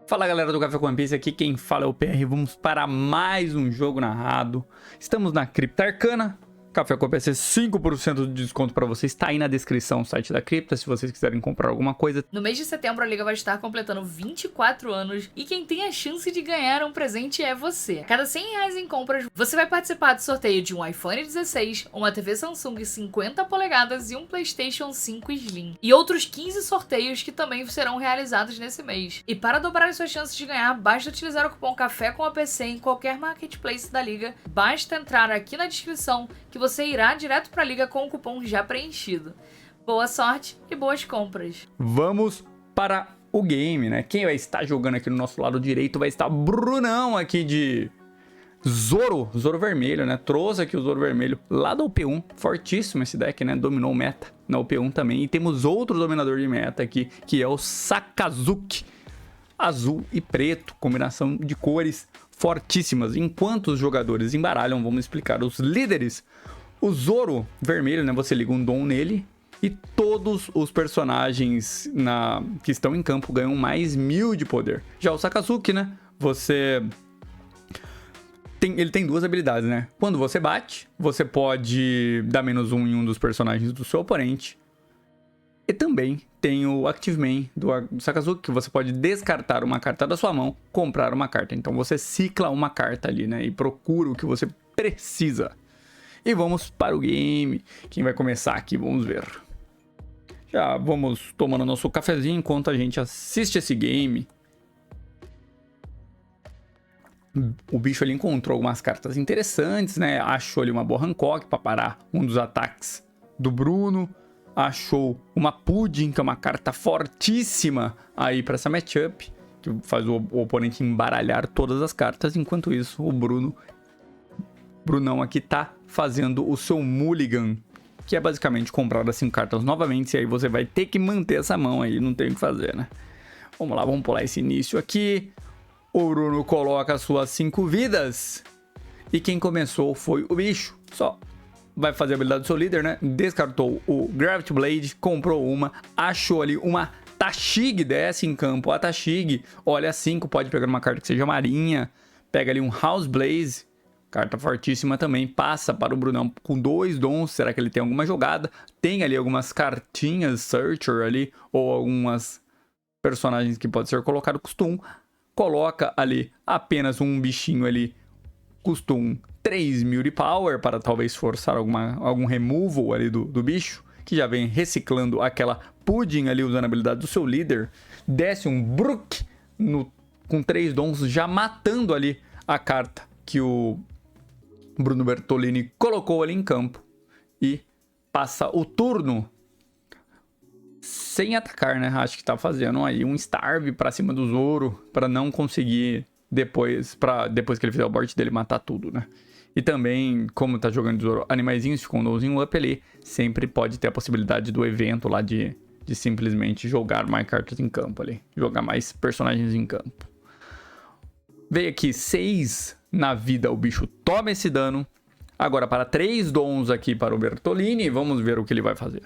Fala galera do Café com One Piece, aqui quem fala é o PR, vamos para mais um jogo narrado. Estamos na Cripta Arcana, Café com One Piece 5% de desconto para você, está aí na descrição o site da Cripta, se vocês quiserem comprar alguma coisa. No mês de setembro a Liga vai estar completando 24 anos e quem tem a chance de ganhar um presente é você. A cada R$100 em compras, você vai participar do sorteio de um iPhone 16, uma TV Samsung 50 polegadas e um PlayStation 5 Slim. E outros 15 sorteios que também serão realizados nesse mês. E para dobrar as suas chances de ganhar, basta utilizar o cupom Café com APC em qualquer marketplace da Liga. Basta entrar aqui na descrição que você irá direto para a Liga com o cupom já preenchido. Boa sorte e boas compras. Vamos para o game, né? Quem vai estar jogando aqui no nosso lado direito vai estar Brunão aqui de Zoro vermelho, né? Trouxe aqui o Zoro vermelho lá da UP1, fortíssimo esse deck, né? Dominou o meta na UP1 também. E temos outro dominador de meta aqui, que é o Sakazuki. Azul e preto, combinação de cores fortíssimas. Enquanto os jogadores embaralham, vamos explicar os líderes. O Zoro vermelho, né? Você liga um dom nele e todos os personagens que estão em campo ganham mais 1000 de poder. Já o Sakazuki, né? Ele tem duas habilidades, né? Quando você bate, você pode dar -1 em um dos personagens do seu oponente. E também tem o Active Man do Sakazuki, que você pode descartar uma carta da sua mão, comprar uma carta. Então você cicla uma carta ali, né? E procura o que você precisa. E vamos para o game. Quem vai começar aqui? Vamos ver. Já vamos tomando nosso cafezinho enquanto a gente assiste esse game. O bicho ali encontrou algumas cartas interessantes, né? Achou ali uma boa Hancock para parar um dos ataques do Bruno. Achou uma Pudding, que é uma carta fortíssima aí para essa matchup, que faz o oponente embaralhar todas as cartas. Enquanto isso, o Brunão aqui tá fazendo o seu Mulligan, que é basicamente comprar as 5 cartas novamente, e aí você vai ter que manter essa mão aí, não tem o que fazer, né? Vamos lá, vamos pular esse início aqui. O Bruno coloca as suas 5 vidas, e quem começou foi o bicho. Só vai fazer a habilidade do seu líder, né? Descartou o Gravity Blade, comprou uma, achou ali uma Tashig, desce em campo. A Tashig, olha 5, pode pegar uma carta que seja marinha, pega ali um House Blaze, carta fortíssima também, passa para o Brunão com 2 dons. Será que ele tem alguma jogada? Tem ali algumas cartinhas Searcher ali, ou algumas personagens que pode ser colocado custom. Coloca ali apenas um bichinho ali, custom 3000 de power, para talvez forçar algum removal ali do bicho, que já vem reciclando aquela Pudding ali, usando a habilidade do seu líder. Desce um Brook com 3 dons, já matando ali a carta que o Bruno Bertolini colocou ali em campo. E passa o turno sem atacar, né? Acho que tá fazendo aí um Starve pra cima do Zoro, pra não conseguir depois que ele fizer o board dele, matar tudo, né? E também, como tá jogando de Zoro animaizinhos, ficou um dozinho up ali, sempre pode ter a possibilidade do evento lá de simplesmente jogar mais cartas em campo ali, jogar mais personagens em campo. Veio aqui 6 na vida, o bicho toma esse dano. Agora para 3 dons aqui para o Bertolini, vamos ver o que ele vai fazer.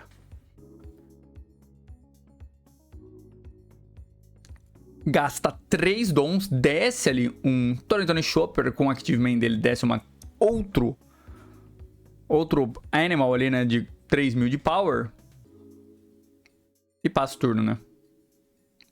Gasta 3 dons, desce ali um Tony Chopper com o Active Man dele, desce outro Animal ali, né, de 3000 de power. E passa o turno, né?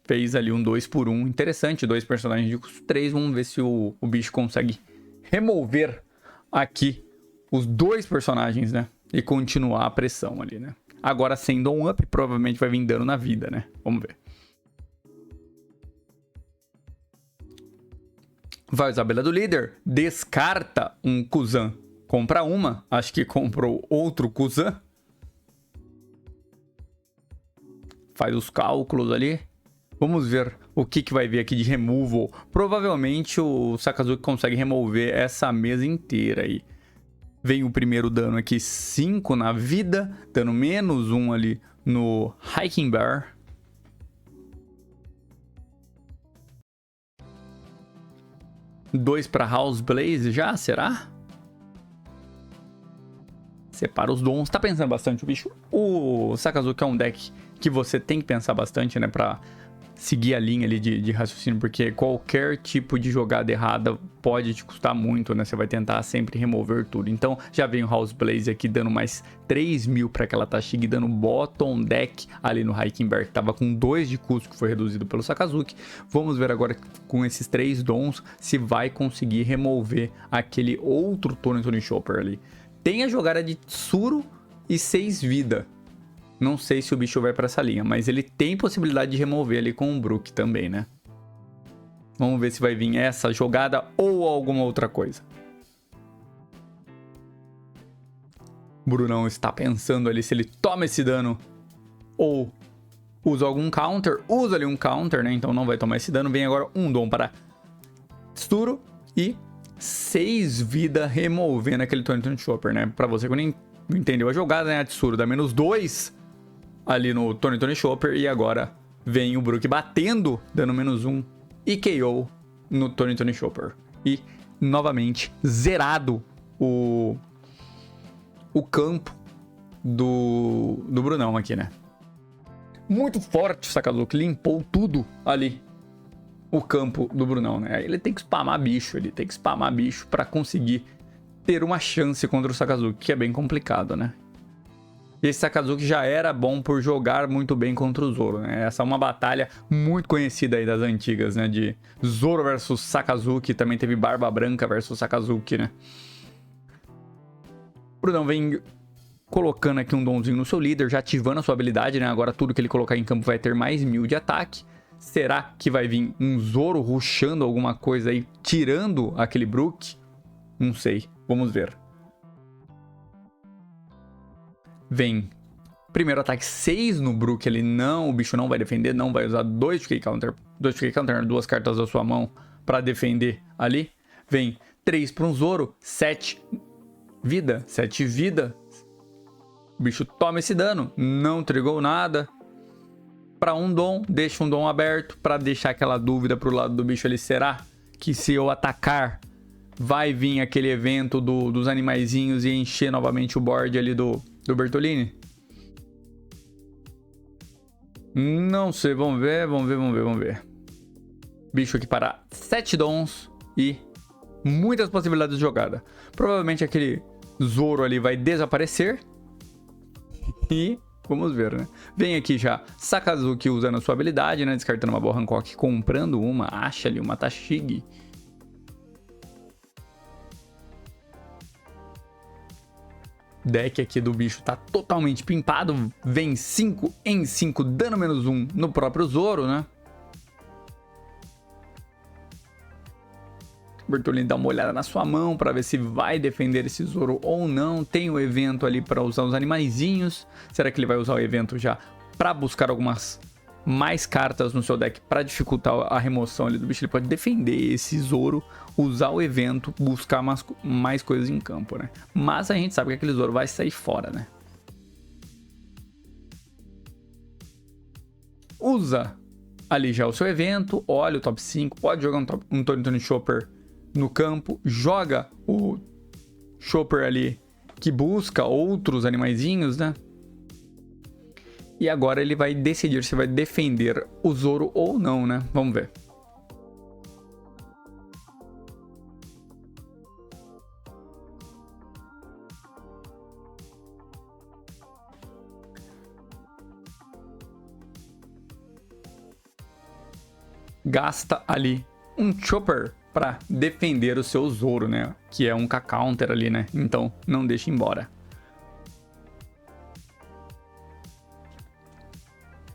Fez ali um 2x1, interessante, 2 personagens de custo 3, vamos ver se o bicho consegue remover aqui os 2 personagens, né? E continuar a pressão ali, né? Agora sem Dom Up, provavelmente vai vir dano na vida, né? Vamos ver. Vai usar a habilidade do líder, descarta um Kuzan, compra uma, acho que comprou outro Kuzan. Faz os cálculos ali. Vamos ver o que vai vir aqui de removal. Provavelmente o Sakazuki consegue remover essa mesa inteira aí. Vem o primeiro dano aqui, 5 na vida, dano -1 ali no Hiking Bear. Dois para House Blaze já, será? Separa os dons. Tá pensando bastante o bicho. O Sakazuki é um deck que você tem que pensar bastante, né? Pra seguir a linha ali de raciocínio, porque qualquer tipo de jogada errada pode te custar muito, né? Você vai tentar sempre remover tudo. Então, já vem o House Blaze aqui dando mais 3.000 para aquela Tashigi, dando bottom deck ali no Heikenberg, que tava com 2 de custo, que foi reduzido pelo Sakazuki. Vamos ver agora com esses 3 dons se vai conseguir remover aquele outro Tony Chopper ali. Tem a jogada de Tsuru e 6 vida. Não sei se o bicho vai pra essa linha, mas ele tem possibilidade de remover ali com o Brook também, né? Vamos ver se vai vir essa jogada ou alguma outra coisa. Brunão está pensando ali se ele toma esse dano ou usa algum counter. Usa ali um counter, né? Então não vai tomar esse dano. Vem agora um dom para Tsuru e 6 vida removendo aquele Tony Chopper, né? Pra você que não entendeu a jogada, né? A Tsuru dá menos 2 ali no Tony Chopper e agora vem o Brook batendo, dando menos 1 e KO no Tony Chopper. E novamente zerado o campo do Brunão aqui, né? Muito forte o Sakazuki, limpou tudo ali o campo do Brunão, né? Ele tem que spamar bicho, pra conseguir ter uma chance contra o Sakazuki, que é bem complicado, né? Esse Sakazuki já era bom por jogar muito bem contra o Zoro, né? Essa é uma batalha muito conhecida aí das antigas, né? De Zoro versus Sakazuki, também teve Barba Branca versus Sakazuki, né? O Brunão vem colocando aqui um donzinho no seu líder, já ativando a sua habilidade, né? Agora tudo que ele colocar em campo vai ter mais 1000 de ataque. Será que vai vir um Zoro rushando alguma coisa aí, tirando aquele Brook? Não sei, vamos ver. Vem primeiro ataque 6 no Brook, ele não, o bicho não vai defender, não vai usar 2 de counter, 2 cartas da sua mão para defender ali. Vem 3 para um Zoro, 7 vida. O bicho toma esse dano, não trigou nada. Para um dom, deixa um dom aberto para deixar aquela dúvida pro lado do bicho ali. Será que se eu atacar vai vir aquele evento dos animaizinhos e encher novamente o board ali do Bertolini? Não sei, vamos ver. Bicho aqui para 7 dons e muitas possibilidades de jogada. Provavelmente aquele Zoro ali vai desaparecer. E vamos ver, né? Vem aqui já Sakazuki usando a sua habilidade, né? Descartando uma boa Hancock, comprando uma, acha ali uma Tashigi. Deck aqui do bicho tá totalmente pimpado. Vem 5 em 5, dano menos 1 no próprio Zoro, né? Bertolini dá uma olhada na sua mão para ver se vai defender esse Zoro ou não. Tem o evento ali para usar os animaizinhos. Será que ele vai usar o evento já para buscar algumas mais cartas no seu deck para dificultar a remoção ali do bicho? Ele pode defender esse Zoro, usar o evento, buscar mais coisas em campo, né? Mas a gente sabe que aquele Zoro vai sair fora, né? Usa ali já o seu evento, olha o top 5, pode jogar um Tony Chopper no campo, joga o Chopper ali que busca outros animaizinhos, né? E agora ele vai decidir se vai defender o Zoro ou não, né? Vamos ver. Gasta ali um Chopper para defender o seu Zoro, né? Que é um K-Counter ali, né? Então não deixa embora.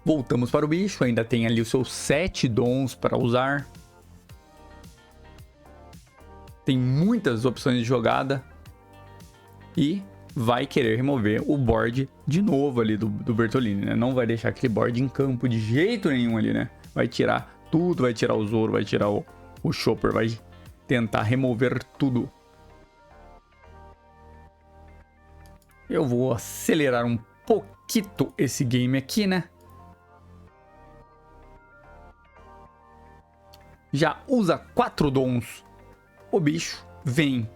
Voltamos para o bicho, ainda tem ali os seus 7 dons para usar. Tem muitas opções de jogada. E vai querer remover o board de novo ali do Bertolini, né? Não vai deixar aquele board em campo de jeito nenhum ali, né? Vai tirar tudo, vai tirar o Zoro, vai tirar o Chopper, vai tentar remover tudo. Eu vou acelerar um pouquinho esse game aqui, né? Já usa 4 dons. O bicho vem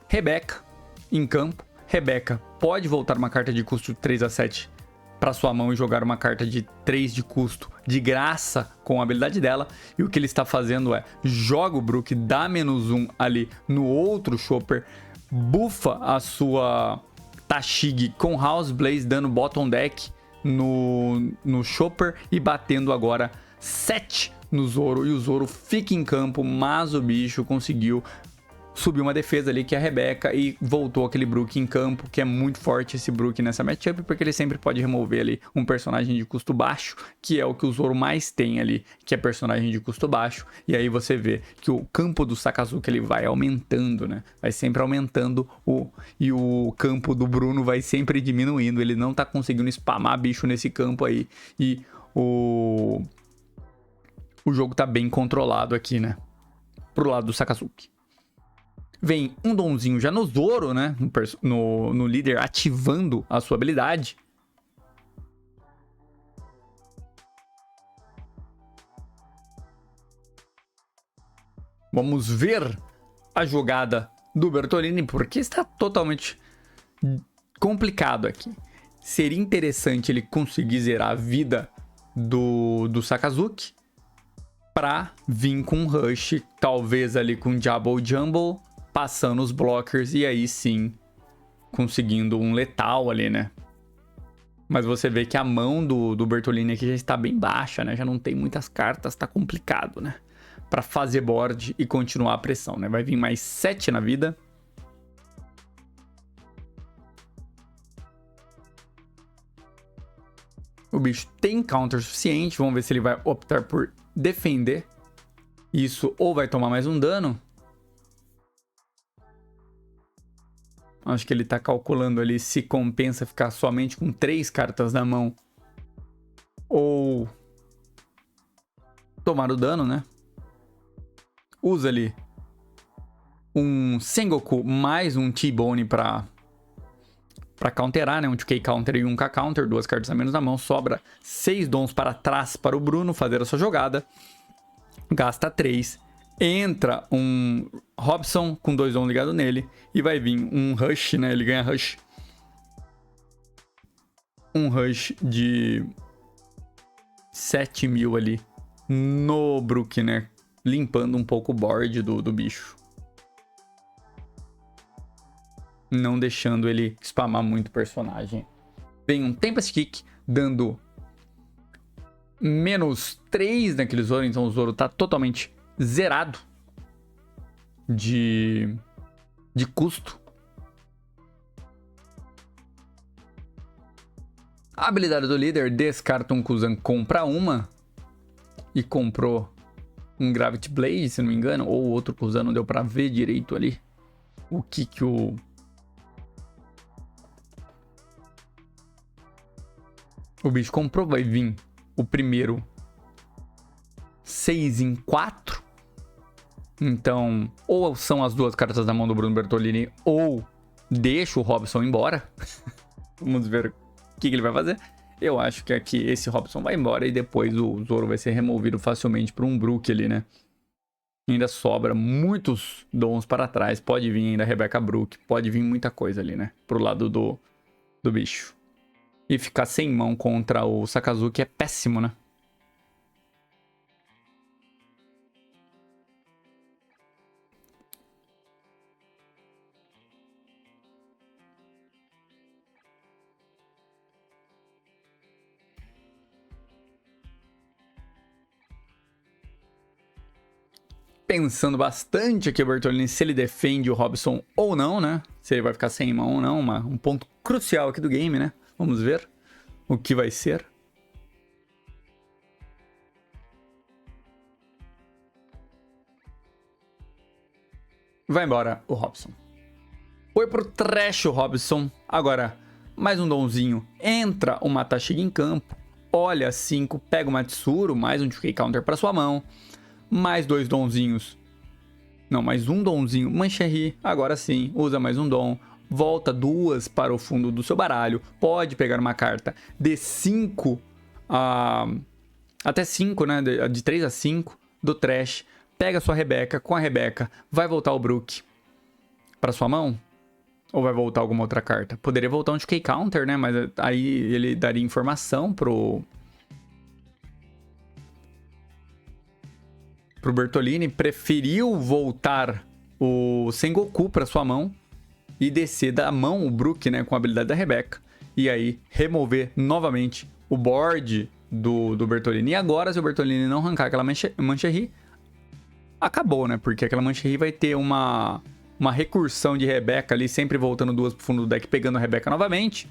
Rebeca em campo. Rebeca pode voltar uma carta de custo 3/7 para sua mão e jogar uma carta de 3 de custo de graça com a habilidade dela. E o que ele está fazendo é, joga o Brook, dá -1 ali no outro Chopper, bufa a sua Tashig com House Blaze, dando bottom deck no Chopper e batendo agora 7 no Zoro. E o Zoro fica em campo, mas o bicho conseguiu subiu uma defesa ali, que é a Rebecca, e voltou aquele Brook em campo, que é muito forte esse Brook nessa matchup, porque ele sempre pode remover ali um personagem de custo baixo, que é o que o Zoro mais tem ali, que é personagem de custo baixo. E aí você vê que o campo do Sakazuki ele vai aumentando, né? Vai sempre aumentando e o campo do Bruno vai sempre diminuindo. Ele não tá conseguindo spamar bicho nesse campo aí. E o jogo tá bem controlado aqui, né? Pro lado do Sakazuki. Vem um donzinho já no Zoro, né? No líder, ativando a sua habilidade. Vamos ver a jogada do Bertolini, porque está totalmente complicado aqui. Seria interessante ele conseguir zerar a vida do Sakazuki para vir com um Rush, talvez ali com Jabble Jumble, passando os blockers e aí sim conseguindo um letal ali, né? Mas você vê que a mão do Bertolini aqui já está bem baixa, né? Já não tem muitas cartas, tá complicado, né? Pra fazer board e continuar a pressão, né? Vai vir mais 7 na vida. O bicho tem counter suficiente, vamos ver se ele vai optar por defender isso ou vai tomar mais um dano. Acho que ele tá calculando ali se compensa ficar somente com 3 cartas na mão ou tomar o dano, né? Usa ali um Sengoku mais um T-Bone pra counterar, né? Um 2K counter e um K counter, 2 cartas a menos na mão. Sobra 6 dons para trás para o Bruno fazer a sua jogada. Gasta 3. Entra um Robson com 2 dons ligados nele. E vai vir um Rush, né? Ele ganha Rush. Um Rush de 7.000 ali no Brook, né? Limpando um pouco o board do bicho. Não deixando ele spamar muito o personagem. Vem um Tempest Kick, dando -3 naquele Zoro. Então o Zoro tá totalmente zerado de custo. A habilidade do líder, descarta um Kuzan, compra uma. E comprou um Gravity Blade, se não me engano. Ou outro Kuzan, não deu pra ver direito ali. O que o bicho comprou. Vai vir o primeiro 6 em 4. Então, ou são as 2 cartas da mão do Bruno Bertolini, ou deixa o Robson embora. Vamos ver o que ele vai fazer. Eu acho que aqui esse Robson vai embora e depois o Zoro vai ser removido facilmente por um Brook ali, né? Ainda sobra muitos dons para trás. Pode vir ainda a Rebecca Brook. Pode vir muita coisa ali, né? Pro lado do bicho. E ficar sem mão contra o Sakazuki é péssimo, né? Pensando bastante aqui o Bertolini se ele defende o Robson ou não, né? Se ele vai ficar sem mão ou não. Um ponto crucial aqui do game, né? Vamos ver o que vai ser. Vai embora o Robson. Foi pro trash o Robson. Agora, mais um donzinho. Entra uma Tashig em campo. Olha 5, pega uma Tsuru, mais um 2K counter para sua mão. Mais 2 donzinhos. Não, mais um donzinho. Mancherry, agora sim, usa mais um dom. Volta 2 para o fundo do seu baralho. Pode pegar uma carta de 5 até 5, né? De 3 a 5 do trash. Pega a sua Rebecca. Com a Rebecca, vai voltar o Brook para sua mão. Ou vai voltar alguma outra carta? Poderia voltar um Decay Counter, né? Mas aí ele daria informação pro Bertolini. Preferiu voltar o Sengoku pra sua mão e descer da mão o Brook, né? Com a habilidade da Rebecca. E aí remover novamente o board do Bertolini. E agora, se o Bertolini não arrancar aquela Mancherry, acabou, né? Porque aquela Mancherry vai ter uma recursão de Rebecca ali, sempre voltando duas pro fundo do deck, pegando a Rebecca novamente.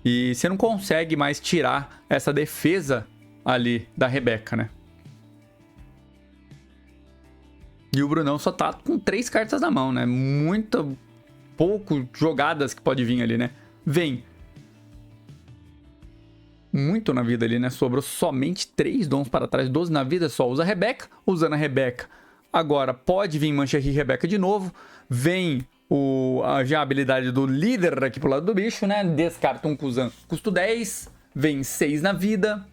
E você não consegue mais tirar essa defesa ali da Rebecca, né? E o Brunão só tá com 3 cartas na mão, né? Pouco jogadas que pode vir ali, né? Vem muito na vida ali, né? Sobrou somente 3 dons para trás, 12 na vida, só usa a Rebecca. Usando a Rebecca, agora pode vir Mancherry e Rebecca de novo. Vem já a habilidade do líder aqui pro lado do bicho, né? Descarta um Kuzan, custo 10. Vem 6 na vida.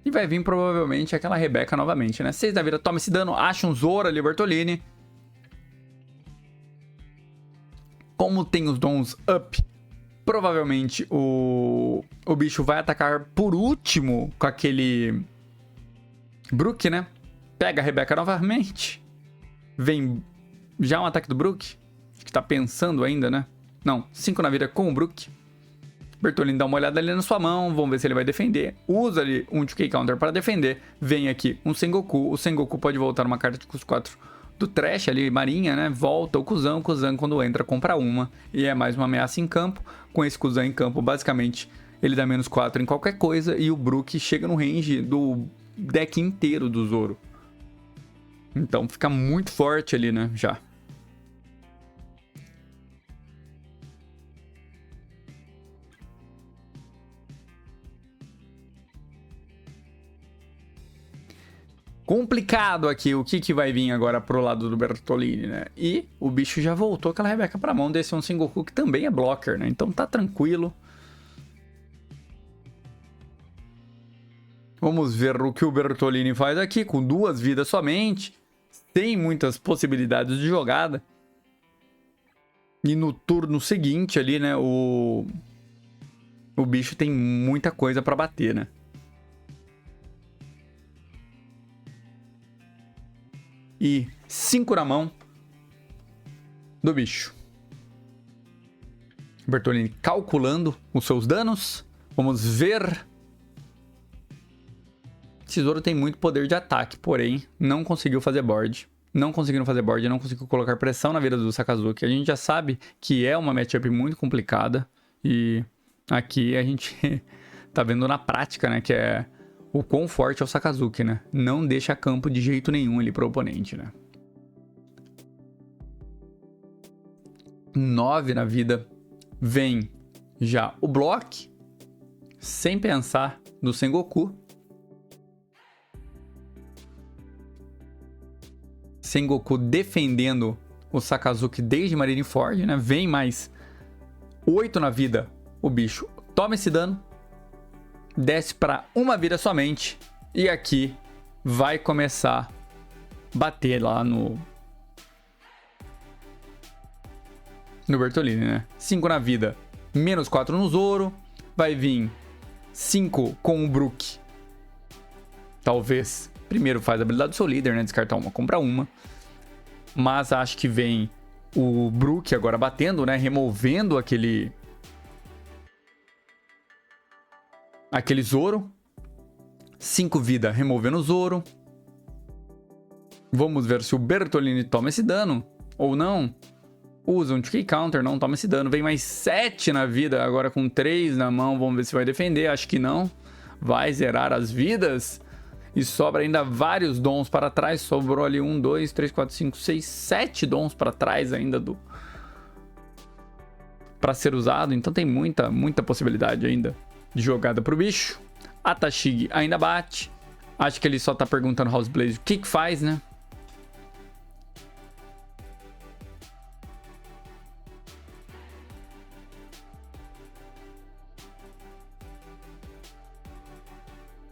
E vai vir provavelmente aquela Rebecca novamente, né? 6 na vida, toma esse dano, acha um Zoro ali, Bertolini. Como tem os dons up, provavelmente o bicho vai atacar por último com aquele Brook, né? Pega a Rebecca novamente. Vem já um ataque do Brook. Acho que tá pensando ainda, né? Não, 5 na vida com o Brook. Bertolini dá uma olhada ali na sua mão. Vamos ver se ele vai defender. Usa ali um Decay Counter para defender. Vem aqui um Sengoku. O Sengoku pode voltar uma carta de custo 4 do Trash ali, Marinha, né? Volta o Kuzan. O Kuzan, quando entra, compra uma. E é mais uma ameaça em campo. Com esse Kuzan em campo, basicamente, ele dá menos 4 em qualquer coisa. E o Brook chega no range do deck inteiro do Zoro. Então fica muito forte ali, né? Já. Complicado aqui o que vai vir agora pro lado do Bertolini, né? E o bicho já voltou aquela Rebecca pra mão desse um Sengoku que também é blocker, né? Então tá tranquilo. Vamos ver o que o Bertolini faz aqui, com 2 vidas somente. Tem muitas possibilidades de jogada. E no turno seguinte ali, né? O bicho tem muita coisa pra bater, né? E 5 na mão do bicho. Bertolini calculando os seus danos. Vamos ver. Tesouro tem muito poder de ataque, porém não conseguiu fazer board. Não conseguindo fazer board, não conseguiu colocar pressão na vida do Sakazuki. A gente já sabe que é uma matchup muito complicada. E aqui a gente tá vendo na prática, né? Que é o quão forte é o Sakazuki, né? Não deixa campo de jeito nenhum ali pro oponente, né? 9 na vida. Vem já o block. Sem pensar no Sengoku. Sengoku defendendo o Sakazuki desde Marineford, né? Vem mais 8 na vida. O bicho toma esse dano. Desce para uma vida somente. E aqui vai começar a bater lá no Bertolini, né? 5 na vida, menos 4 no Zoro. Vai vir 5 com o Brook. Talvez primeiro faz a habilidade do seu líder, né? Descartar uma, compra uma. Mas acho que vem o Brook agora batendo, né? Removendo aquele Zoro. 5 vida, removendo o Zoro. Vamos ver se o Bertolini toma esse dano ou não. Usa um Decay Counter, não toma esse dano. Vem mais 7 na vida, agora com 3 na mão. Vamos ver se vai defender. Acho que não. Vai zerar as vidas. E sobra ainda vários dons para trás. Sobrou ali 1, 2, 3, 4, 5, 6, 7 dons para trás ainda para ser usado. Então tem muita possibilidade ainda de jogada pro bicho. A Tashigi ainda bate. Acho que ele só tá perguntando House Blaze o que faz, né?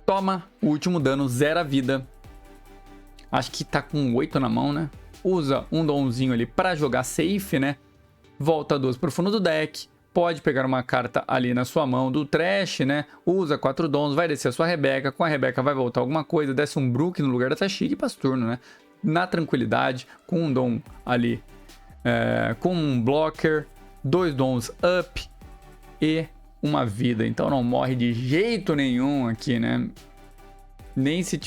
Toma o último dano, zera a vida. Acho que tá com 8 na mão, né? usa um domzinho ali pra jogar safe, né? Volta 2 pro fundo do deck. Pode pegar uma carta ali na sua mão do trash, né? Usa 4 dons, vai descer a sua Rebeca. Com a Rebeca vai voltar alguma coisa. Desce um Brook no lugar da Tashig e passa o turno, né? Na tranquilidade, com um dom ali, com um blocker, 2 dons up e uma vida. Então não morre de jeito nenhum aqui, né? Nem se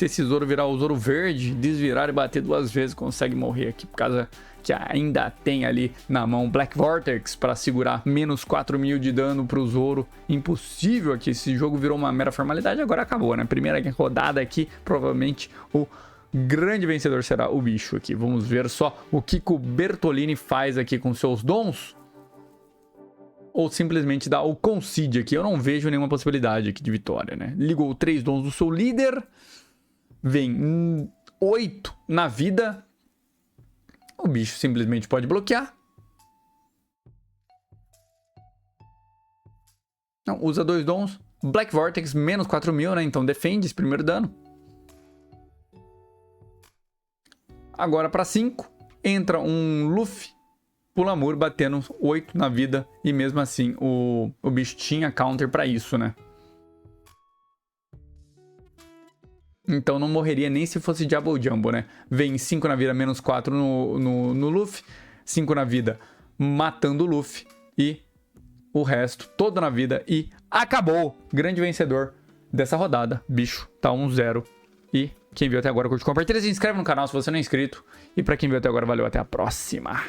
esse Zoro virar o Zoro verde, desvirar e bater 2 vezes, consegue morrer aqui, por causa que ainda tem ali na mão Black Vortex para segurar menos 4.000 de dano pro Zoro. Impossível aqui, esse jogo virou uma mera formalidade, agora acabou, né? Primeira rodada aqui, provavelmente o grande vencedor será o bicho aqui. Vamos ver só o que o Bertolini faz aqui com seus dons. Ou simplesmente dá o concede aqui. Eu não vejo nenhuma possibilidade aqui de vitória, né? Ligou 3 dons do seu líder. Vem 8 na vida. O bicho simplesmente pode bloquear. Não, usa 2 dons. Black Vortex, menos 4.000, né? Então defende esse primeiro dano. Agora para 5. Entra um Luffy. Pula muro, batendo 8 na vida. E mesmo assim, o bicho tinha counter para isso, né? Então não morreria nem se fosse Double Jumbo, né? Vem 5 na vida, menos 4 no Luffy. 5 na vida, matando o Luffy. E o resto, todo na vida. E acabou! Grande vencedor dessa rodada. Bicho, tá 1-0. E quem viu até agora, curte, compartilha, se inscreve no canal se você não é inscrito. E pra quem viu até agora, valeu, até a próxima.